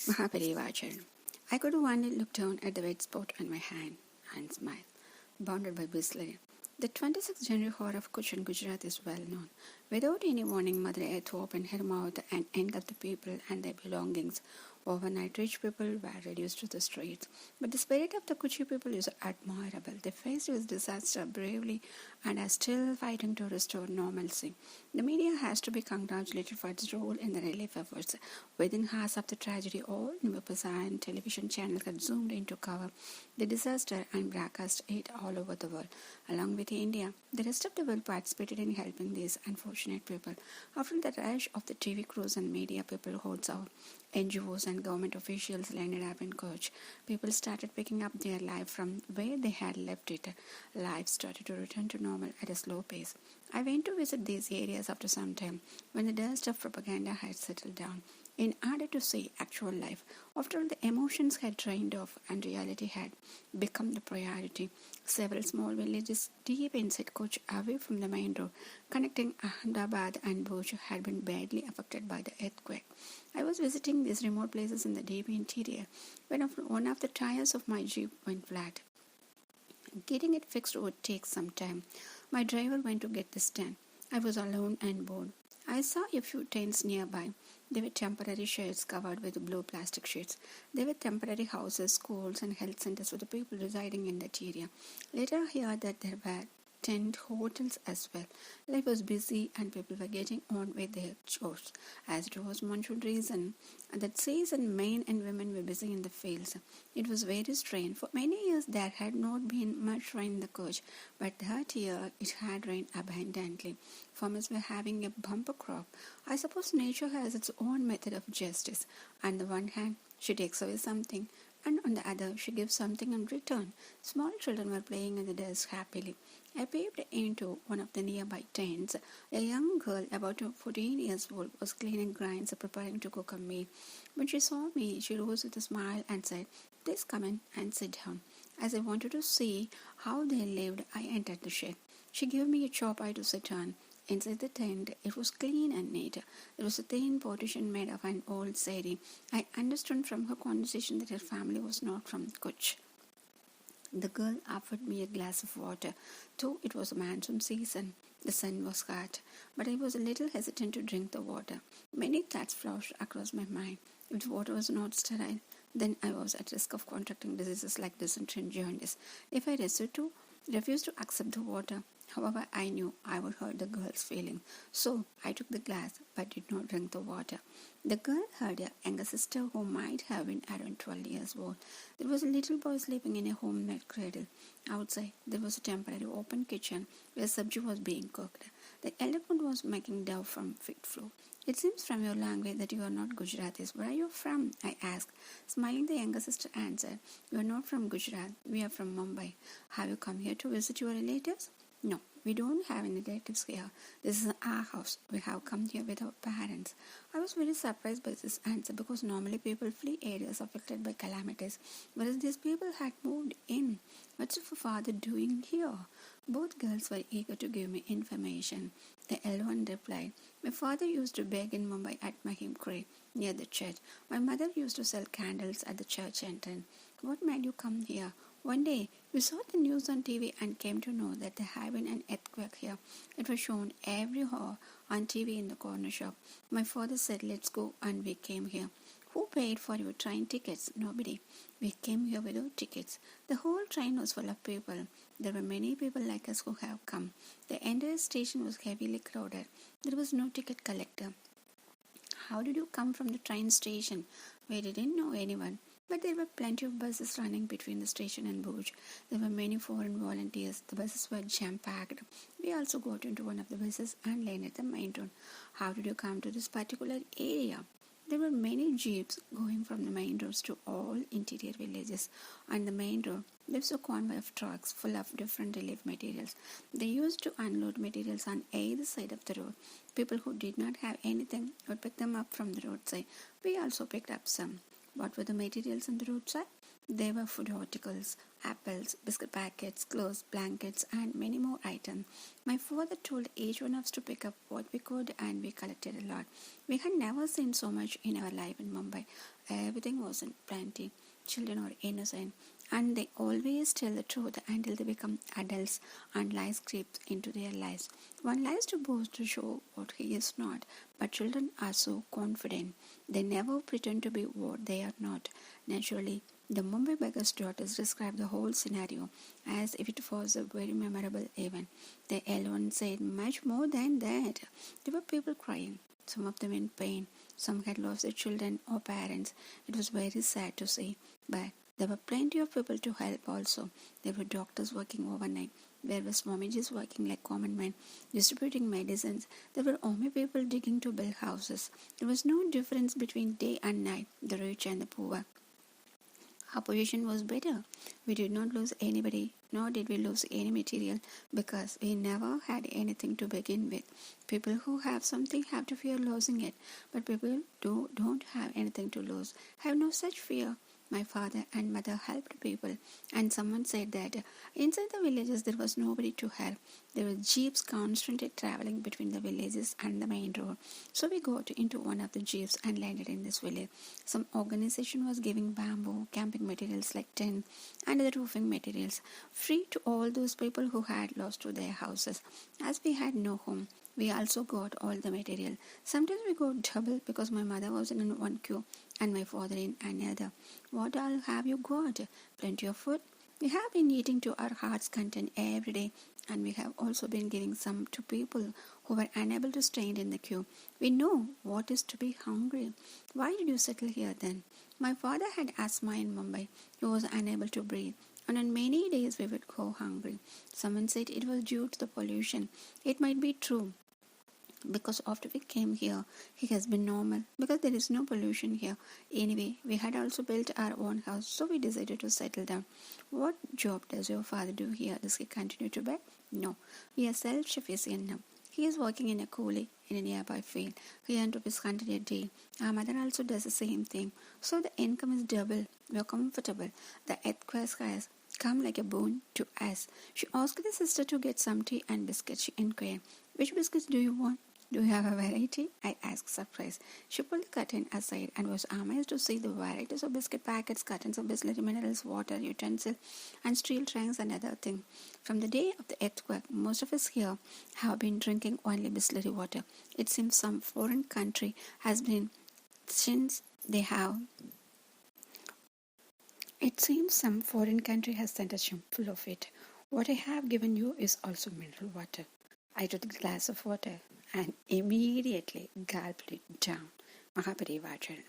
Mahaperivachan. I could only look down at the wet spot on my hand and smile, bounded by Bisleri. The 26th January horror of Kutch in Gujarat is well known. Without any warning, Mother Earth opened her mouth and engulfed the people and their belongings. Overnight, rich people were reduced to the streets. But the spirit of the Kuchi people is admirable. They faced this disaster bravely and are still fighting to restore normalcy. The media has to be congratulated for its role in the relief efforts. Within hours of the tragedy, all newspapers and television channels had zoomed in to cover the disaster and broadcast it all over the world. Along with India, the rest of the world participated in helping these unfortunate people. After the rush of the TV crews and media people holds out, NGOs and government officials landed up in Kutch. People started picking up their life from where they had left it. Life started to return to normal at a slow pace. I went to visit these areas after some time when the dust of propaganda had settled down in order to see actual life. After all, the emotions had drained off and reality had become the priority. Several small villages deep inside Kutch, away from the main road connecting Ahmedabad and Bhuj, had been badly affected by the earthquake. I was visiting these remote places in the deep interior when one of the tires of my jeep went flat. Getting it fixed would take some time. My driver went to get this done. I was alone and bored. I saw a few tents nearby. They were temporary sheds covered with blue plastic sheets. They were temporary houses, schools, and health centers for the people residing in that area. Later, I heard that there were tent hotels as well. Life was busy and people were getting on with their chores. As it was monsoon season, that season men and women were busy in the fields. It was very strange. For many years there had not been much rain in the Kutch, but that year it had rained abundantly. Farmers were having a bumper crop. I suppose nature has its own method of justice. On the one hand, she takes away something, and on the other, she gives something in return. Small children were playing in the dust happily. I peeped into one of the nearby tents. A young girl, about 14 years old, was cleaning grains, preparing to cook a meal. When she saw me, she rose with a smile and said, "Please come in and sit down." As I wanted to see how they lived, I entered the shed. She gave me a chopper to sit on. Inside the tent, it was clean and neat. There was a thin partition made of an old sari. I understood from her conversation that her family was not from Kutch. The girl offered me a glass of water, though it was monsoon season. The sun was hot, but I was a little hesitant to drink the water. Many thoughts flashed across my mind. If the water was not sterile, then I was at risk of contracting diseases like dysentery and jaundice. If I refused to accept the water, however, I knew I would hurt the girl's feelings, so I took the glass but did not drink the water. The girl had a younger sister who might have been around 12 years old. There was a little boy sleeping in a homemade cradle. Outside, there was a temporary open kitchen where sabji was being cooked. The elder one was making dough from wheat flour. "It seems from your language that you are not Gujaratis. Where are you from?" I asked. Smiling, the younger sister answered, "We are not from Gujarat. We are from Mumbai. Have you come here to visit your relatives?" "No, we don't have any relatives here. This is our house. We have come here with our parents." I was very surprised by this answer because normally people flee areas affected by calamities, whereas these people had moved in. "What's your father doing here?" Both girls were eager to give me information. The elder one replied, "My father used to beg in Mumbai at Mahim Creek near the church. My mother used to sell candles at the church entrance." "What made you come here?" "One day, we saw the news on TV and came to know that there had been an earthquake here. It was shown every hour on TV in the corner shop. My father said, 'Let's go,' and we came here." "Who paid for your train tickets?" "Nobody. We came here without tickets. The whole train was full of people. There were many people like us who have come. The entire station was heavily crowded. There was no ticket collector." "How did you come from the train station?" "We didn't know anyone. But there were plenty of buses running between the station and Bhuj. There were many foreign volunteers. The buses were jam-packed. We also got into one of the buses and landed at the main road." "How did you come to this particular area?" "There were many jeeps going from the main roads to all interior villages. On the main road, there was a convoy of trucks full of different relief materials. They used to unload materials on either side of the road. People who did not have anything would pick them up from the roadside. We also picked up some." "What were the materials on the roadside?" There were food articles, apples, biscuit packets, clothes, blankets, and many more items. My father told each one of us to pick up what we could, and we collected a lot. We had never seen so much in our life in Mumbai. Everything was in plenty. Children are innocent, and they always tell the truth until they become adults and lies creeps into their lives. One likes to boast to show what he is not, but children are so confident. They never pretend to be what they are not. Naturally, the Mumbai beggar's daughters described the whole scenario as if it was a very memorable event. They alone said much more than that. There were people crying, some of them in pain, some had lost their children or parents. It was very sad to see, but there were plenty of people to help also. There were doctors working overnight. There were swammijis working like common men, distributing medicines. There were army people digging to build houses. There was no difference between day and night, the rich and the poor. Our position was better. We did not lose anybody, nor did we lose any material, because we never had anything to begin with. People who have something have to fear losing it, but people who don't have anything to lose have no such fear. My father and mother helped people, and someone said that inside the villages there was nobody to help. There were jeeps constantly traveling between the villages and the main road. So we got into one of the jeeps and landed in this village. Some organization was giving bamboo, camping materials like tent, and other roofing materials free to all those people who had lost to their houses. As we had no home, we also got all the material. Sometimes we got double because my mother was in one queue and my father in another. What all have you got? Plenty of food? We have been eating to our heart's content every day, and we have also been giving some to people who were unable to stand in the queue. We know what is to be hungry. Why did you settle here then? My father had asthma in Mumbai. He was unable to breathe, and on many days we would go hungry. Someone said it was due to the pollution. It might be true, because after we came here, he has been normal because there is no pollution here. Anyway, we had also built our own house, so we decided to settle down. What job does your father do here? Does he continue to beg? No, we are self-sufficient now. He is working in a coolie in a nearby field. He earns ₹100 a day. Our mother also does the same thing. So the income is double. We are comfortable. The earthquake has come like a boon to us. She asked the sister to get some tea and biscuits. She inquired, which biscuits do you want? Do you have a variety? I asked, surprised. She pulled the curtain aside and was amazed to see the varieties of biscuit packets, cartons of Bisleri minerals, water, utensils, and steel trunks and other things. From the day of the earthquake, most of us here have been drinking only Bisleri water. It seems some foreign country has been since they have. It seems some foreign country has sent us full of it. What I have given you is also mineral water. I took a glass of water and immediately gulped it down. Mahaparivajan.